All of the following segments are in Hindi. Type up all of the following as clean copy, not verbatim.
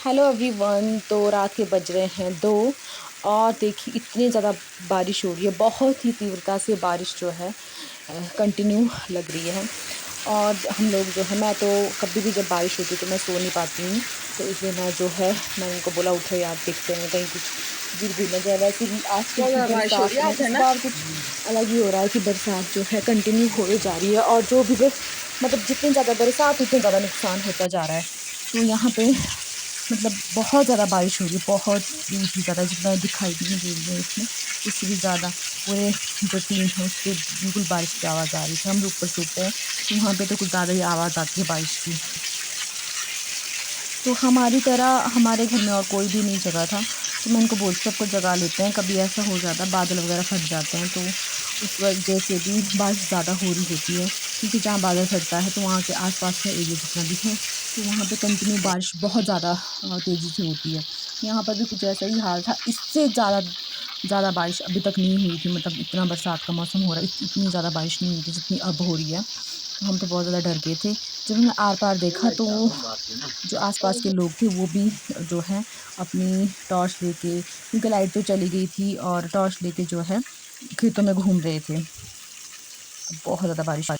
Hello everyone. तो रात के बज रहे हैं 2 और देखिए इतनी ज़्यादा बारिश हो रही है, बहुत ही तीव्रता से बारिश जो है कंटिन्यू लग रही है। और हम लोग जो है, मैं तो कभी भी जब बारिश होती है तो मैं सो नहीं पाती हूँ, तो इसलिए मैं जो है मैंने उनको बोला उठो यार, देखते हैं कहीं कुछ गिर भी न जाए। वैसे भी आजकल की बरसात में इस बार कुछ अलग ही हो रहा है कि बरसात जो है कंटिन्यू हो जा रही है, और जो भी मतलब जितनी ज़्यादा बरसात उतनी ज़्यादा नुकसान होता जा रहा है। तो यहाँ पे मतलब बहुत ज़्यादा बारिश हो रही है, बहुत ही ज़्यादा, जितना दिखाई भी नहीं दे रही है इसमें, इससे भी ज़्यादा। पूरे जो टीन है उस पर बिल्कुल बारिश की आवाज़ आ रही थी। हम लोग ऊपर सोते हैं तो वहाँ पे तो कुछ ज़्यादा ही आवाज़ आती है बारिश की। तो हमारी तरह हमारे घर में और कोई भी नहीं जगा था, तो मैं इनको बोलती सबको जगा लेते हैं। कभी ऐसा हो जाता है बादल वगैरह फट जाते हैं, तो उस वजह से भी बारिश ज़्यादा हो रही होती है, क्योंकि जहाँ बादल फटता है तो वहाँ के आसपास का एरिया जितना भी है तो वहाँ पे कंटिन्यू बारिश बहुत ज़्यादा तेज़ी से होती है। यहाँ पर भी कुछ ऐसा ही हाल था, इससे ज़्यादा बारिश अभी तक नहीं हुई थी। मतलब इतना बरसात का मौसम हो रहा है, इतनी ज़्यादा बारिश नहीं हुई थी जितनी अब हो रही है। तो हम तो बहुत ज़्यादा डर गए थे। जब हमने आर पार देखा तो जो आसपास के लोग थे वो भी जो है अपनी टॉर्च लेके, क्योंकि लाइट तो चली गई थी, और टॉर्च लेके जो है खेतों में घूम रहे थे। बहुत ज़्यादा बारिश।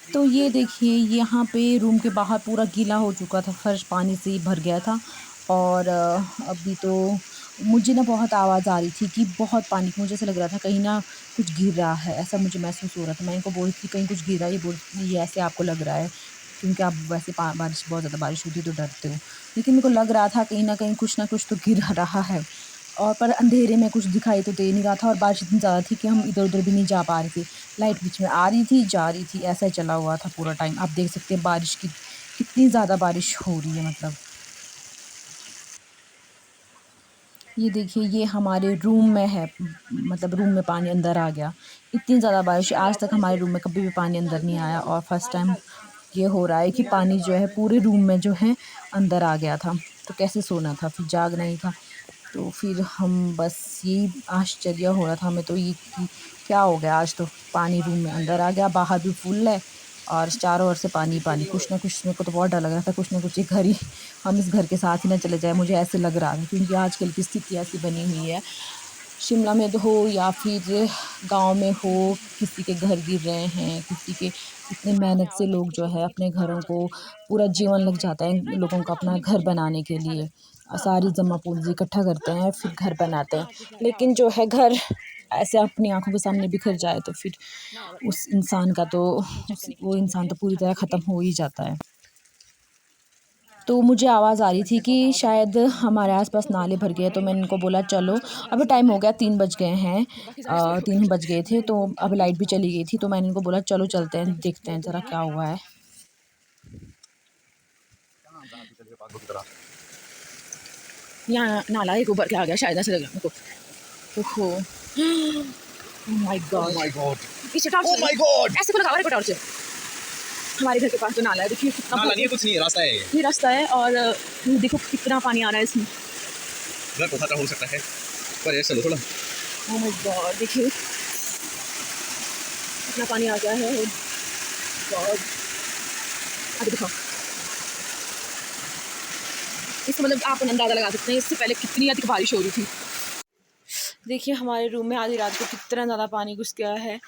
तो ये देखिए यहाँ पे रूम के बाहर पूरा गीला हो चुका था, फर्श पानी से ही भर गया था। और अभी तो मुझे ना बहुत आवाज़ आ रही थी कि बहुत पानी की, मुझे ऐसा लग रहा था कहीं ना कुछ गिर रहा है, ऐसा मुझे महसूस हो रहा था। मैं इनको बोल रही थी कहीं कुछ गिर रहा है, ये बोल रही थी ये ऐसे आपको लग रहा है क्योंकि आप वैसे बारिश, बहुत ज़्यादा बारिश होती है तो डरते हो। लेकिन मेरे को लग रहा था कहीं ना कुछ तो गिर रहा है। और पर अंधेरे में कुछ दिखाई तो दे नहीं रहा था, और बारिश इतनी ज़्यादा थी कि हम इधर उधर भी नहीं जा पा रहे थे। लाइट बीच में आ रही थी, जा रही थी, ऐसा ही चला हुआ था पूरा टाइम। आप देख सकते हैं बारिश की कितनी ज़्यादा बारिश हो रही है। मतलब ये देखिए ये हमारे रूम में है, मतलब रूम में पानी अंदर आ गया। इतनी ज़्यादा बारिश, आज तक हमारे रूम में कभी भी पानी अंदर नहीं आया, और फर्स्ट टाइम ये हो रहा है कि पानी जो है पूरे रूम में जो है अंदर आ गया था। तो कैसे सोना था, फिर जागना ही था। तो फिर हम बस यही आश्चर्य हो रहा था हमें तो, ये कि क्या हो गया, आज तो पानी रूम में अंदर आ गया, बाहर भी फुल है और चारों ओर से पानी पानी। कुछ ना कुछ, मेरे को तो बहुत डर लग रहा था, कुछ ना कुछ ये घर ही, हम इस घर के साथ ही ना चले जाए, मुझे ऐसे लग रहा था। क्योंकि आजकल की स्थिति ऐसी बनी हुई है, शिमला में हो या फिर गांव में हो, किसी के घर गिर रहे हैं, किसी के इतने मेहनत से लोग जो है अपने घरों को, पूरा जीवन लग जाता है लोगों का अपना घर बनाने के लिए। सारी जमा पूंजी इकट्ठा करते हैं फिर घर बनाते हैं, लेकिन जो है घर ऐसे अपनी आंखों के सामने बिखर जाए तो फिर उस इंसान का तो वो इंसान तो पूरी तरह ख़त्म हो ही जाता है। तो मुझे आवाज़ आ रही थी कि शायद हमारे आसपास नाले भर गए, तो मैंने इनको बोला चलो, अभी टाइम हो गया, 3 बज गए हैं, 3 बज गए थे, तो अब लाइट भी चली गई थी। तो मैंने इनको बोला चलो चलते हैं, देखते हैं ज़रा क्या हुआ है। यहाँ नाला एक ऊपर के आ गया शायद, ऐसे लग रहा है मेरे को। ओहो, माय गॉड, माय गॉड, पीछे टॉर्च, ओह माय गॉड, ऐसे को लगाओ टॉर्च। हमारे घर के पास तो नाला है, देखिए कितना, नाला नहीं है, कुछ नहीं है, रास्ता है, ये रास्ता है। और देखो कितना पानी आ रहा है इसमें, घर पहुंचा हो सकता है, पर ये चलो थोड़ा। ओह माय गॉड, देखिए कितना पानी आ गया है। गॉड, आगे दिखाओ। इसका मतलब आप अंदाजा लगा सकते हैं इससे पहले कितनी अधिक बारिश हो रही थी। देखिए हमारे रूम में आधी रात को कितना ज़्यादा पानी घुस गया है,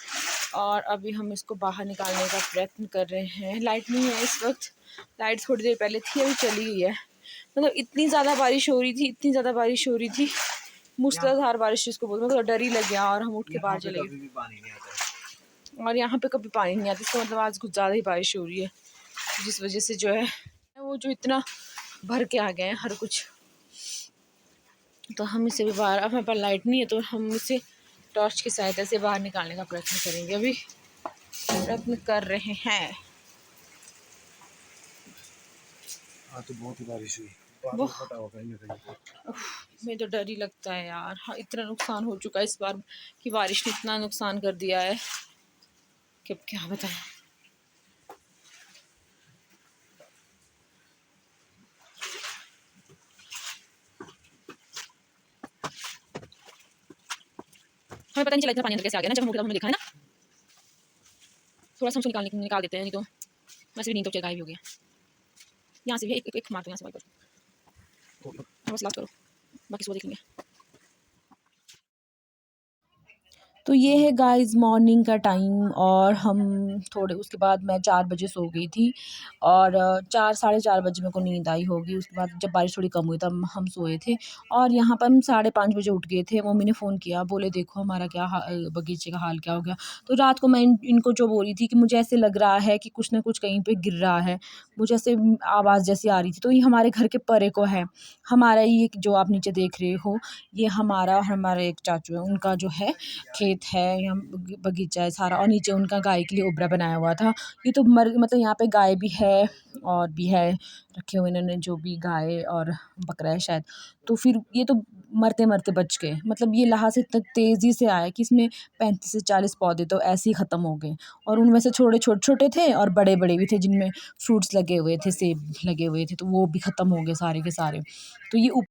और अभी हम इसको बाहर निकालने का प्रयत्न कर रहे हैं। लाइट नहीं है इस वक्त, लाइट थोड़ी देर पहले थी, अभी चली गई है। मतलब इतनी ज़्यादा बारिश हो रही थी, इतनी ज़्यादा बारिश हो रही थी, मूसलाधार बारिश जिसको बोलते हैं। मतलब डर ही लग गया, और हम उठ के बाहर चले गए। और यहाँ पे कभी पानी नहीं आता, इसका मतलब आज कुछ ज़्यादा ही बारिश हो रही है, जिस वजह से जो है वो जो इतना भर के आ गए हैं हर कुछ। तो हम इसे भी बाहर, अब हमारे पास लाइट नहीं है तो हम इसे टॉर्च की सहायता से बाहर निकालने का प्रयत्न करेंगे। अभी प्रयत्न कर रहे हैं। आज तो बहुत ही बारिश हुई। वो मुझे तो डर ही लगता है यार। हाँ, इतना नुकसान हो चुका है इस बार कि बारिश ने इतना नुकसान कर दिया है कि अब क्या बताएं। हमें पता नहीं चला इतना पानी अंदर कैसे आ गया ना, जब हम उठे तब हमने देखा है ना। थोड़ा सा हमसे निकाल देते हैं, नहीं तो वैसे भी नींद तो गायब ही हो गया। यहाँ से भी एक मार दो यहाँ से वाइपर। बस लास्ट करो, बाकी सुबह देखेंगे। तो ये है गाइस मॉर्निंग का टाइम, और हम थोड़े उसके बाद मैं 4 बजे सो गई थी, और 4 साढ़े 4 बजे मेरे को नींद आई होगी। उसके बाद जब बारिश थोड़ी कम हुई तब हम सोए थे, और यहाँ पर हम 5:30 बजे उठ गए थे। मम्मी ने फ़ोन किया, बोले देखो हमारा क्या बगीचे का हाल क्या हो गया। तो रात को मैं इनको जो बोली थी कि मुझे ऐसे लग रहा है कि कुछ ना कुछ कहीं पे गिर रहा है, मुझे ऐसे आवाज़ जैसी आ रही थी। तो ये हमारे घर के परे को है, हमारा ये जो आप नीचे देख रहे हो, ये हमारे एक चाचू है, उनका जो है खेत है या बगीचा है सारा, और नीचे उनका गाय के लिए ओबरा बनाया हुआ था। ये तो मतलब यहाँ पे गाय भी है और भी है, रखे हुए इन्होंने जो भी गाय और बकरा है शायद। तो फिर ये तो मरते-मरते बच गए। मतलब ये लहा से इतना तेज़ी से आया कि इसमें 35 से 40 पौधे तो ऐसे ही ख़त्म हो गए, और उनमें से थोड़े छोटे-छोटे थे और बड़े-बड़े भी थे जिनमें फ्रूट्स लगे हुए थे, सेब लगे हुए थे, तो वो भी ख़त्म हो गए सारे के सारे। तो ये